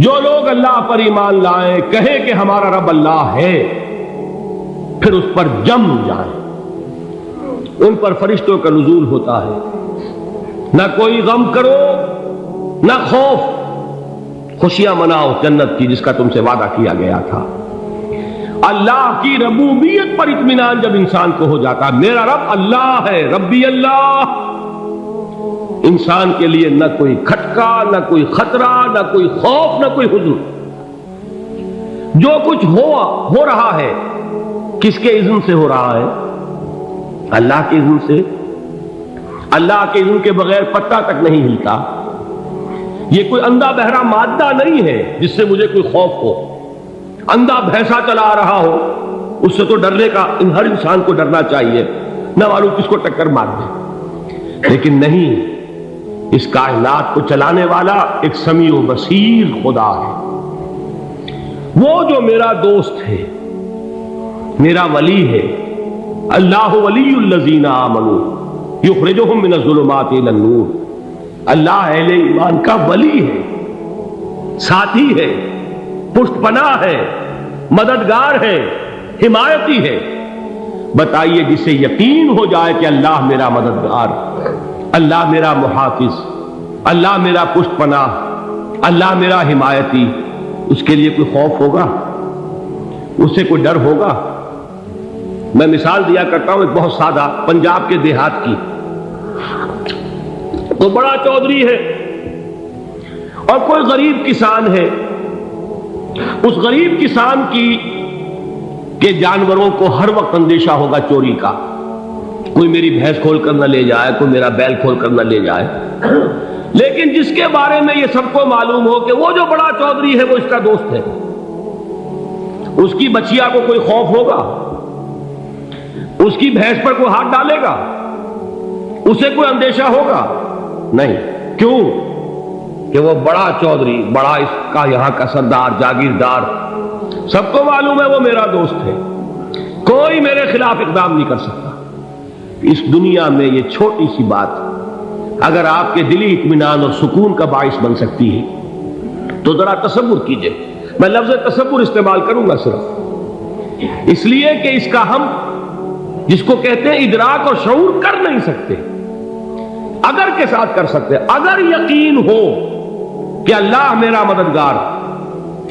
جو لوگ اللہ پر ایمان لائیں، کہیں کہ ہمارا رب اللہ ہے، پھر اس پر جم جائیں، ان پر فرشتوں کا نزول ہوتا ہے، نہ کوئی غم کرو نہ خوف، خوشیاں مناؤ جنت کی جس کا تم سے وعدہ کیا گیا تھا۔ اللہ کی ربوبیت پر اطمینان جب انسان کو ہو جاتا، میرا رب اللہ ہے، ربی اللہ، انسان کے لیے نہ کوئی کھٹکا، نہ کوئی خطرہ، نہ کوئی خوف، نہ کوئی حزن۔ جو کچھ ہو رہا ہے کس کے اذن سے ہو رہا ہے؟ اللہ کے اذن سے۔ اللہ کے اذن کے بغیر پتہ تک نہیں ہلتا۔ یہ کوئی اندھا بہرا مادہ نہیں ہے جس سے مجھے کوئی خوف ہو۔ اندھا بھینسا چلا آ رہا ہو اس سے تو ڈرنے کا ہر انسان کو ڈرنا چاہیے، نہ معلوم کس کو ٹکر مار دے، لیکن نہیں، اس کائنات کو چلانے والا ایک سمیع و بصیر خدا ہے۔ وہ جو میرا دوست ہے، میرا ولی ہے، اللہ ولی الذین آمنوا یخرجہم من الظلمات الی النور، اللہ اہل ایمان کا ولی ہے، ساتھی ہے، پشت پناہ ہے، مددگار ہے، حمایتی ہے۔ بتائیے جسے یقین ہو جائے کہ اللہ میرا مددگار، اللہ میرا محافظ، اللہ میرا پشت پناہ، اللہ میرا حمایتی، اس کے لیے کوئی خوف ہوگا؟ اس سے کوئی ڈر ہوگا؟ میں مثال دیا کرتا ہوں ایک بہت سادہ، پنجاب کے دیہات کی۔ تو بڑا چودھری ہے اور کوئی غریب کسان ہے، اس غریب کسان کے جانوروں کو ہر وقت اندیشہ ہوگا چوری کا، کوئی میری بھینس کھول کر نہ لے جائے، کوئی میرا بیل کھول کر نہ لے جائے۔ لیکن جس کے بارے میں یہ سب کو معلوم ہو کہ وہ جو بڑا چودھری ہے وہ اس کا دوست ہے، اس کی بچیا کو کوئی خوف ہوگا؟ اس کی بھینس پر کوئی ہاتھ ڈالے گا؟ اسے کوئی اندیشہ ہوگا؟ نہیں۔ کیوں؟ کہ وہ بڑا چودھری، بڑا اس کا یہاں کا سردار، جاگیردار، سب کو معلوم ہے وہ میرا دوست ہے، کوئی میرے خلاف اقدام نہیں کر سکتا۔ اس دنیا میں یہ چھوٹی سی بات اگر آپ کے دلی اطمینان اور سکون کا باعث بن سکتی ہے تو ذرا تصور کیجئے۔ میں لفظ تصور استعمال کروں گا صرف اس لیے کہ اس کا ہم جس کو کہتے ہیں ادراک اور شعور کر نہیں سکتے، اگر کے ساتھ کر سکتے۔ اگر یقین ہو کہ اللہ میرا مددگار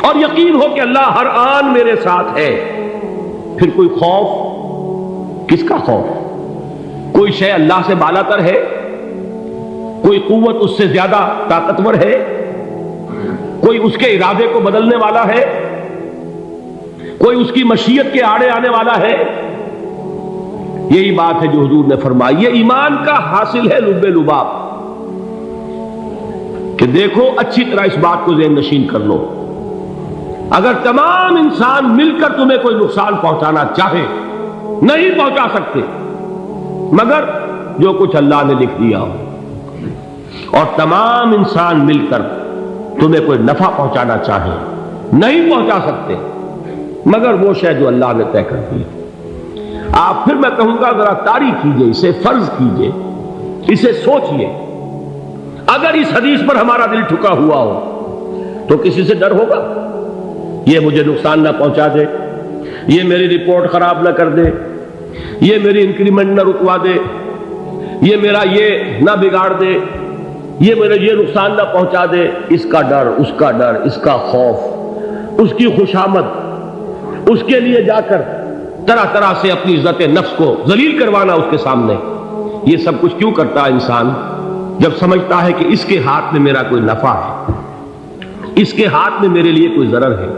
اور یقین ہو کہ اللہ ہر آن میرے ساتھ ہے، پھر کوئی خوف؟ کس کا خوف؟ کوئی شے اللہ سے بالا تر ہے؟ کوئی قوت اس سے زیادہ طاقتور ہے؟ کوئی اس کے ارادے کو بدلنے والا ہے؟ کوئی اس کی مشیت کے آڑے آنے والا ہے؟ یہی بات ہے جو حضور نے فرمائی، یہ ایمان کا حاصل ہے لب لباب، کہ دیکھو اچھی طرح اس بات کو ذہن نشین کر لو، اگر تمام انسان مل کر تمہیں کوئی نقصان پہنچانا چاہے نہیں پہنچا سکتے، مگر جو کچھ اللہ نے لکھ دیا ہو، اور تمام انسان مل کر تمہیں کوئی نفع پہنچانا چاہے نہیں پہنچا سکتے، مگر وہ شے جو اللہ نے طے کر دی۔ آپ پھر میں کہوں گا ذرا طاری کیجئے، اسے فرض کیجئے، اسے سوچئے، اگر اس حدیث پر ہمارا دل ٹھکا ہوا ہو تو کسی سے ڈر ہوگا؟ یہ مجھے نقصان نہ پہنچا دے، یہ میری رپورٹ خراب نہ کر دے، یہ میری انکریمنٹ نہ رکوا دے، یہ میرا یہ نہ بگاڑ دے، یہ میرا یہ نقصان نہ پہنچا دے، اس کا ڈر، اس کا ڈر، اس کا خوف، اس کی خوشامد، اس کے لیے جا کر طرح طرح سے اپنی عزت نفس کو ذلیل کروانا اس کے سامنے۔ یہ سب کچھ کیوں کرتا ہے انسان؟ جب سمجھتا ہے کہ اس کے ہاتھ میں میرا کوئی نفع ہے، اس کے ہاتھ میں میرے لیے کوئی ضرر ہے،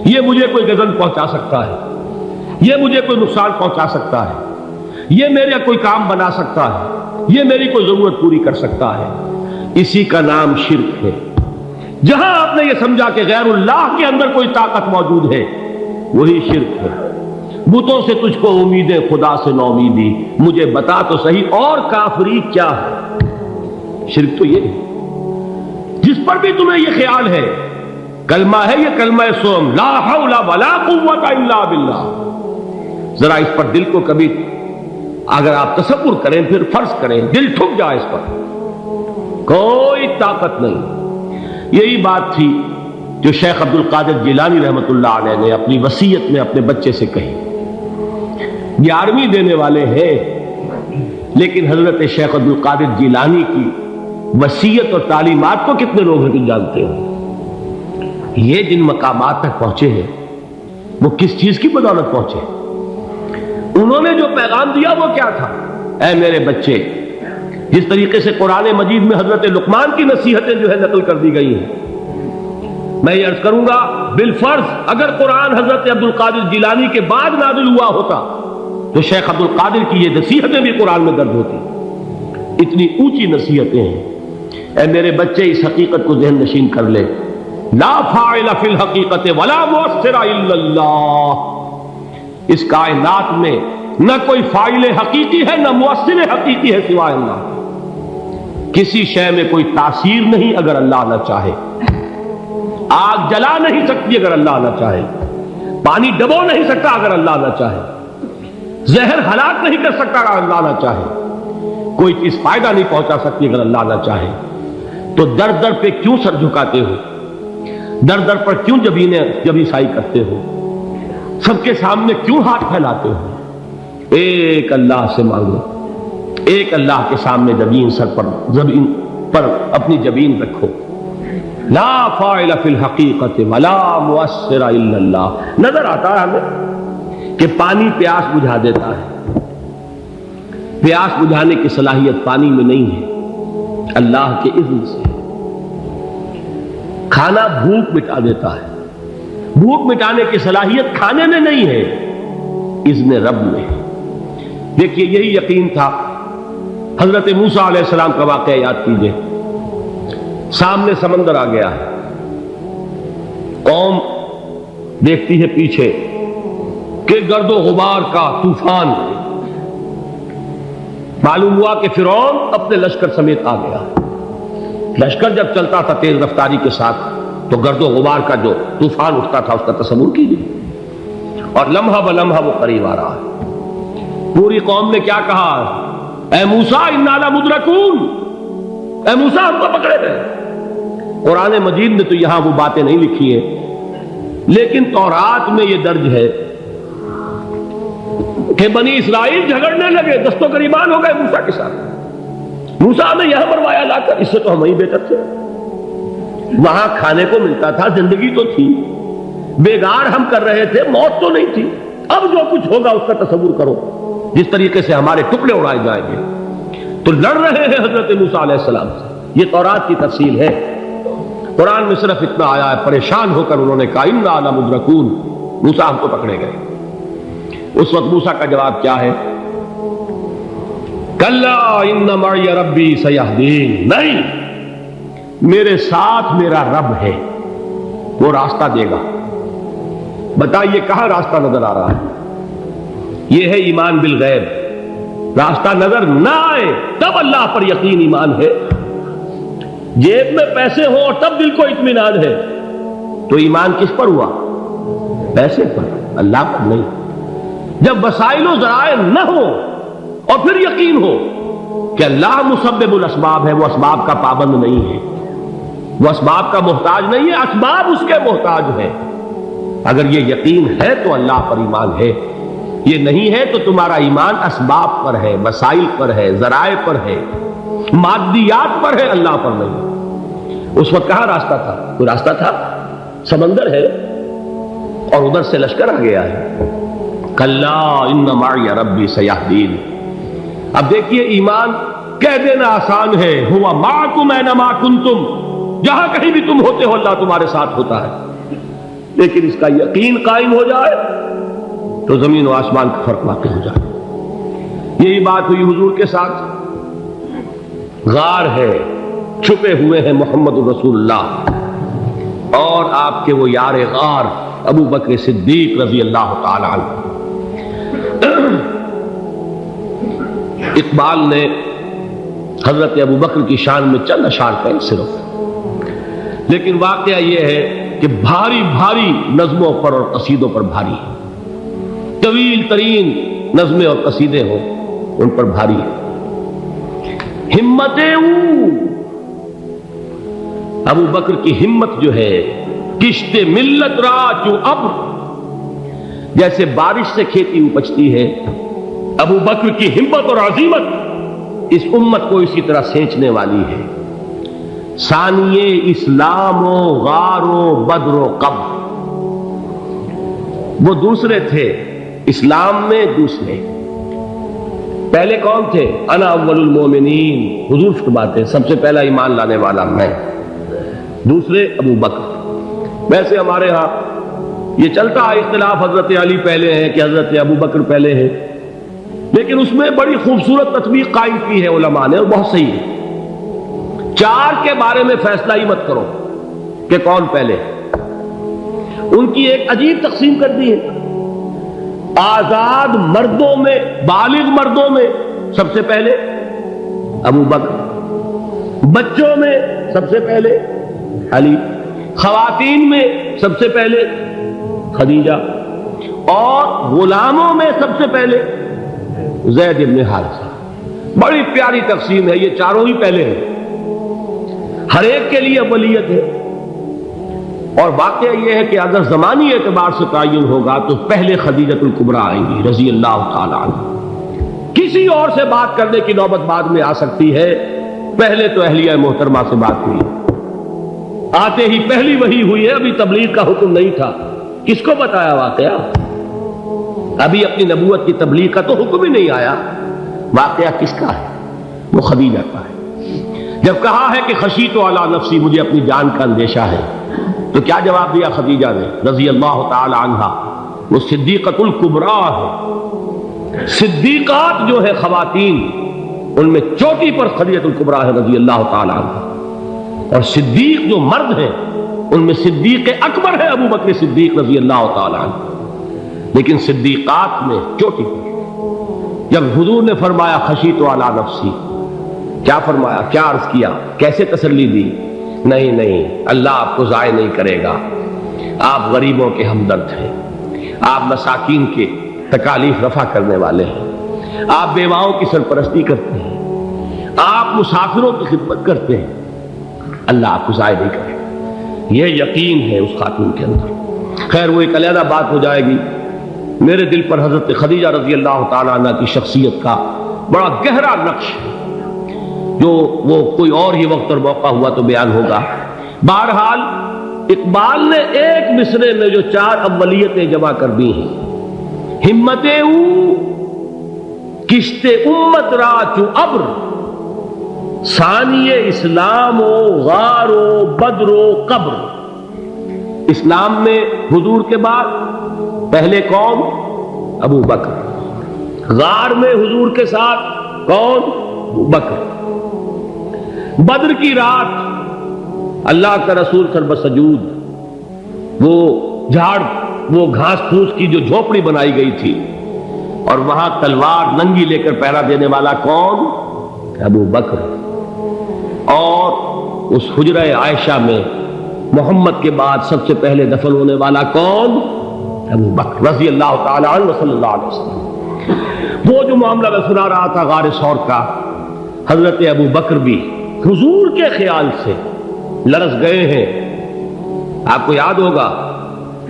یہ مجھے کوئی غضب پہنچا سکتا ہے، یہ مجھے کوئی نقصان پہنچا سکتا ہے، یہ میرا کوئی کام بنا سکتا ہے، یہ میری کوئی ضرورت پوری کر سکتا ہے، اسی کا نام شرک ہے۔ جہاں آپ نے یہ سمجھا کہ غیر اللہ کے اندر کوئی طاقت موجود ہے، وہی شرک ہے۔ بتوں سے تجھ کو امید ہے، خدا سے نو امیدی، مجھے بتا تو صحیح اور کافری کیا ہے؟ شرک تو یہ ہے۔ جس پر بھی تمہیں یہ خیال ہے، کلمہ ہے یہ کلمہ سوم، لا حول ولا قوت الا باللہ، ذرا اس پر دل کو کبھی اگر آپ تصور کریں، پھر فرض کریں، دل ٹھک جائے اس پر، کوئی طاقت نہیں۔ یہی بات تھی جو شیخ عبد القادر جیلانی رحمۃ اللہ علیہ نے اپنی وصیت میں اپنے بچے سے کہی. 11ویں دینے والے ہیں، لیکن حضرت شیخ عبد القادر جیلانی کی وصیت اور تعلیمات کو کتنے لوگ ہیں تم جانتے ہو؟ یہ جن مقامات تک پہنچے ہیں وہ کس چیز کی بدولت پہنچے؟ انہوں نے جو پیغام دیا وہ کیا تھا؟ اے میرے بچے، جس طریقے سے قرآن مجید میں حضرت لقمان کی نصیحتیں جو ہے نقل کر دی گئی ہیں، میں یہ عرض کروں گا بالفرض اگر قرآن حضرت عبد القادر جیلانی کے بعد نازل ہوا ہوتا تو شیخ عبد القادر کی یہ نصیحتیں بھی قرآن میں درج ہوتی. اتنی اونچی نصیحتیں ہیں. اے میرے بچے، اس حقیقت کو ذہن نشین کر لے، لا فاعل فی الحقیقت ولا مؤثر الا اللہ. اس کائنات میں نہ کوئی فاعل حقیقی ہے نہ مؤثر حقیقی ہے سوائے اللہ. کسی شے میں کوئی تاثیر نہیں اگر اللہ نہ چاہے. آگ جلا نہیں سکتی اگر اللہ نہ چاہے. پانی ڈبو نہیں سکتا اگر اللہ نہ چاہے. زہر ہلاک نہیں کر سکتا اگر اللہ نہ چاہے. کوئی چیز فائدہ نہیں پہنچا سکتی اگر اللہ نہ چاہے. تو در در پہ کیوں سر جھکاتے ہو؟ در در پر کیوں جبیں سائی کرتے ہو؟ سب کے سامنے کیوں ہاتھ پھیلاتے ہو؟ ایک اللہ سے مانگو، ایک اللہ کے سامنے زمین پر اپنی جبین رکھو. لا فاعل فی الحقیقت ولا مؤثر الا اللہ. نظر آتا ہے ہمیں کہ پانی پیاس بجھا دیتا ہے. پیاس بجھانے کی صلاحیت پانی میں نہیں ہے، اللہ کے اذن سے. کھانا بھوک مٹا دیتا ہے. بھوک مٹانے کی صلاحیت کھانے میں نہیں ہے، اذن رب میں. دیکھیے یہی یقین تھا. حضرت موسیٰ علیہ السلام کا واقعہ یاد کیجئے. سامنے سمندر آ گیا ہے، قوم دیکھتی ہے پیچھے کہ گرد و غبار کا طوفان. معلوم ہوا کہ فرعون اپنے لشکر سمیت آ گیا. لشکر جب چلتا تھا تیز رفتاری کے ساتھ تو گرد و غبار کا جو طوفان اٹھتا تھا اس کا تصور کیجیے. اور لمحہ بلمحہ وہ قریب آ رہا ہے. پوری قوم نے کیا کہا؟ اے موسیٰ انا لمدرکون، اے موسیٰ ہم کو پکڑے گئے. قرآن مجید میں تو یہاں وہ باتیں نہیں لکھی ہیں، لیکن تورات میں یہ درج ہے کہ بنی اسرائیل جھگڑنے لگے، دست و گریبان ہو گئے موسیٰ کے ساتھ. موسیٰ نے یہاں مروایا لا کر، اس سے تو ہم ہی بہتر تھے. وہاں کھانے کو ملتا تھا، زندگی تو تھی، بیگار ہم کر رہے تھے، موت تو نہیں تھی. اب جو کچھ ہوگا اس کا تصور کرو، جس طریقے سے ہمارے ٹکڑے اڑائے جائیں گے. تو لڑ رہے ہیں حضرت موسیٰ علیہ السلام سے. یہ تورات کی تفصیل ہے. قرآن میں صرف اتنا آیا ہے، پریشان ہو کر انہوں نے کہا انا لمدرکون، موسیٰ ہم کو پکڑے گئے. اس وقت موسیٰ کا جواب کیا ہے؟ کلا ان معی ربی سیہدین. نہیں، میرے ساتھ میرا رب ہے، وہ راستہ دے گا. بتائیے کہاں راستہ نظر آ رہا ہے؟ یہ ہے ایمان بالغیب. راستہ نظر نہ آئے تب اللہ پر یقین ایمان ہے. جیب میں پیسے ہوں اور تب دل کو اطمینان ہے تو ایمان کس پر ہوا؟ پیسے پر، اللہ پر نہیں. جب وسائل و ذرائع نہ ہو اور پھر یقین ہو کہ اللہ مسبب الاسباب ہے، وہ اسباب کا پابند نہیں ہے، وہ اسباب کا محتاج نہیں ہے، اسباب اس کے محتاج ہے. اگر یہ یقین ہے تو اللہ پر ایمان ہے. یہ نہیں ہے تو تمہارا ایمان اسباب پر ہے، وسائل پر ہے، ذرائع پر ہے، مادیات پر ہے، اللہ پر نہیں. اس وقت کہاں راستہ تھا؟ کوئی راستہ تھا؟ سمندر ہے اور ادھر سے لشکر آ گیا ہے. کلا ان معی ربی سیہدین. اب دیکھیے ایمان کہہ دینا آسان ہے، ہوا معکم اینما کنتم، جہاں کہیں بھی تم ہوتے ہو اللہ تمہارے ساتھ ہوتا ہے. لیکن اس کا یقین قائم ہو جائے تو زمین و آسمان کا فرق واقع ہو جائے. یہی بات ہوئی حضور کے ساتھ. غار ہے، چھپے ہوئے ہیں محمد الرسول اللہ اور آپ کے وہ یار غار ابو بکر صدیق رضی اللہ تعالی عنہ. اقبال نے حضرت ابو بکر کی شان میں چند اشعار کہیں صرف، لیکن واقعہ یہ ہے کہ بھاری بھاری نظموں پر اور قصیدوں پر بھاری ہے. طویل ترین نظمیں اور قصیدے ہوں ان پر بھاری ہے. ہمتیں ابو بکر کی ہمت جو ہے کشت ملت را چو ابر، جیسے بارش سے کھیتی اپجتی ہے، ابو بکر کی ہمت اور عزیمت اس امت کو اسی طرح سینچنے والی ہے۔ ثانیے اسلام و غار و بدر و قبر، وہ دوسرے تھے اسلام میں، دوسرے پہلے کون تھے؟ انا اول المومنین، حضور فرماتے ہیں سب سے پہلا ایمان لانے والا میں، دوسرے ابو بکر۔ ویسے ہمارے ہاں یہ چلتا ہے اختلاف، حضرت علی پہلے ہیں کہ حضرت ابو بکر پہلے ہیں، لیکن اس میں بڑی خوبصورت تطبیق قائم کی ہے علماء نے، اور بہت صحیح ہے۔ چار کے بارے میں فیصلہ ہی مت کرو کہ کون پہلے، ان کی ایک عجیب تقسیم کر دی ہے۔ آزاد مردوں میں، بالغ مردوں میں سب سے پہلے ابو بکر، بچوں میں سب سے پہلے علی، خواتین میں سب سے پہلے خدیجہ، اور غلاموں میں سب سے پہلے زید بن حارثہ۔ بڑی پیاری تقسیم ہے، یہ چاروں ہی پہلے ہیں، ہر ایک کے لیے اولیت ہے۔ اور واقعہ یہ ہے کہ اگر زمانی اعتبار سے تعین ہوگا تو پہلے خدیجۃ الکبریٰ آئیں گی رضی اللہ تعالی عنہ، کسی اور سے بات کرنے کی نوبت بعد میں آ سکتی ہے، پہلے تو اہلیہ محترمہ سے بات ہوئی، آتے ہی پہلی وحی ہوئی ہے، ابھی تبلیغ کا حکم نہیں تھا۔ کس کو بتایا واقعہ؟ ابھی اپنی نبوت کی تبلیغ کا تو حکم ہی نہیں آیا، واقعہ کس کا ہے؟ وہ خدیجہ کا ہے۔ جب کہا ہے کہ خشیت علی نفسی، مجھے اپنی جان کا اندیشہ ہے، تو کیا جواب دیا خدیجہ نے رضی اللہ تعالی عنہا؟ وہ صدیقۃ الکبریٰ ہے، صدیقات جو ہے خواتین ان میں چوٹی پر خدیجۃ الکبریٰ ہے رضی اللہ تعالی عنہا، اور صدیق جو مرد ہیں ان میں صدیق اکبر ہے ابو بکر صدیق رضی اللہ تعالی عنہ، لیکن صدیقات میں چوٹی پر۔ جب حضور نے فرمایا خشیت علی نفسی، کیا فرمایا، کیا عرض کیا، کیسے تسلی دی؟ نہیں نہیں، اللہ آپ کو ضائع نہیں کرے گا، آپ غریبوں کے ہمدرد ہیں، آپ مساکین کے تکالیف رفع کرنے والے ہیں، آپ بیواؤں کی سرپرستی کرتے ہیں، آپ مسافروں کی خدمت کرتے ہیں، اللہ آپ کو ضائع نہیں کرے گا۔ یہ یقین ہے اس خاتون کے اندر۔ خیر وہ ایک علیحدہ بات ہو جائے گی۔ میرے دل پر حضرت خدیجہ رضی اللہ تعالیٰ عنہ کی شخصیت کا بڑا گہرا نقش ہے، جو وہ کوئی اور ہی وقت اور موقع ہوا تو بیان ہوگا۔ بہرحال اقبال نے ایک مصرے میں جو چار اولیتیں جمع کر دی ہیں، ہمت او کشت امت را چو ابر، ثانی اسلام و غار و بدر و قبر۔ اسلام میں حضور کے بعد پہلے کون؟ ابو بکر۔ غار میں حضور کے ساتھ کون؟ ابو بکر۔ بدر کی رات اللہ کا رسول سر بسجود، وہ جھاڑ، وہ گھاس پھوس کی جو جھوپڑی بنائی گئی تھی، اور وہاں تلوار ننگی لے کر پہرا دینے والا کون؟ ابو بکر۔ اور اس حجرہ عائشہ میں محمد کے بعد سب سے پہلے دفن ہونے والا کون؟ ابو بکر رضی اللہ تعالی عنہ صلی اللہ علیہ وسلم۔ وہ جو معاملہ میں سنا رہا تھا غار ثور کا، حضرت ابو بکر بھی حضور کے خیال سے لرز گئے ہیں۔ آپ کو یاد ہوگا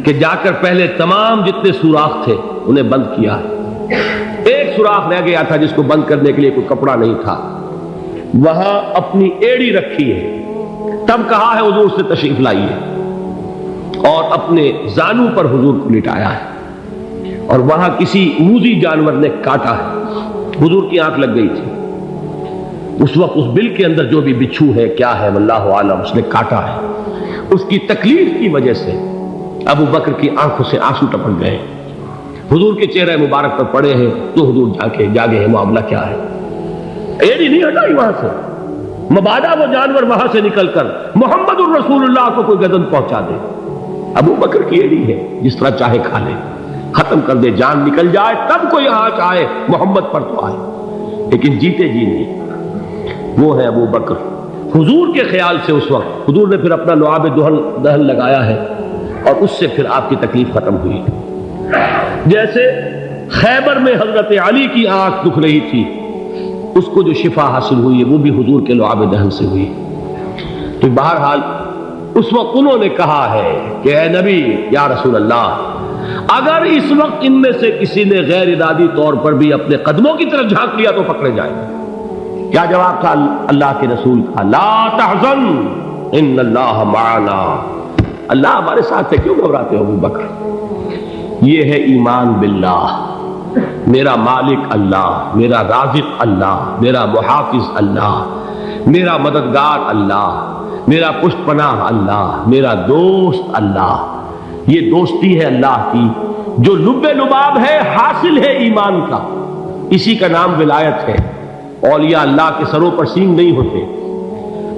کہ جا کر پہلے تمام جتنے سوراخ تھے انہیں بند کیا ہے، ایک سوراخ رہ گیا تھا جس کو بند کرنے کے لیے کوئی کپڑا نہیں تھا، وہاں اپنی ایڑی رکھی ہے، تب کہا ہے حضور سے تشریف لائیے، اور اپنے زانو پر حضور کو لٹایا ہے، اور وہاں کسی موذی جانور نے کاٹا ہے، حضور کی آنکھ لگ گئی تھی، اس وقت اس بل کے اندر جو بھی بچھو ہے کیا ہے واللہ عالم، اس نے کاٹا ہے، اس کی تکلیف کی وجہ سے ابو بکر کی آنکھوں سے آنسو ٹپک گئے، حضور کے چہرے مبارک پر پڑے ہیں، تو حضور جاگے ہیں، معاملہ کیا ہے؟ ایڑی نہیں ہٹائی وہاں سے، مبادا وہ جانور وہاں سے نکل کر محمد الرسول اللہ کو کوئی گزن پہنچا دے، ابو بکر کی ایڑی ہے، جس طرح چاہے کھا لے، ختم کر دے، جان نکل جائے تب کوئی آنچ آئے، محمد پر تو آئے، لیکن جیتے جی نہیں۔ وہ ہے ابو بکر حضور کے خیال سے۔ اس وقت حضور نے پھر اپنا لعاب دہن لگایا ہے، اور اس سے پھر آپ کی تکلیف ختم ہوئی۔ جیسے خیبر میں حضرت علی کی آنکھ دکھ رہی تھی، اس کو جو شفا حاصل ہوئی ہے وہ بھی حضور کے لعاب دہن سے ہوئی۔ تو بہرحال اس وقت انہوں نے کہا ہے کہ اے نبی یا رسول اللہ، اگر اس وقت ان میں سے کسی نے غیر ارادی طور پر بھی اپنے قدموں کی طرف جھانک لیا تو پکڑے جائیں۔ کیا جواب تھا اللہ کے رسول کا؟ لا تحزن ان اللہ معنا، اللہ ہمارے ساتھ ہے، کیوں گھبراتے ہو ابو بکر؟ یہ ہے ایمان باللہ، میرا مالک اللہ، میرا رازق اللہ، میرا محافظ اللہ، میرا مددگار اللہ، میرا پشت پناہ اللہ، میرا دوست اللہ۔ یہ دوستی ہے اللہ کی جو لب لباب ہے، حاصل ہے ایمان کا، اسی کا نام ولایت ہے۔ اولیاء اللہ کے سروں پر سینگ نہیں ہوتے،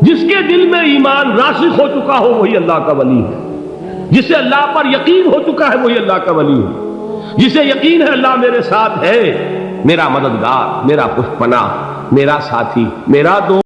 جس کے دل میں ایمان راسخ ہو چکا ہو وہی اللہ کا ولی ہے، جسے اللہ پر یقین ہو چکا ہے وہی اللہ کا ولی ہے، جسے یقین ہے اللہ میرے ساتھ ہے، میرا مددگار، میرا پشت پناہ، میرا ساتھی، میرا دوست۔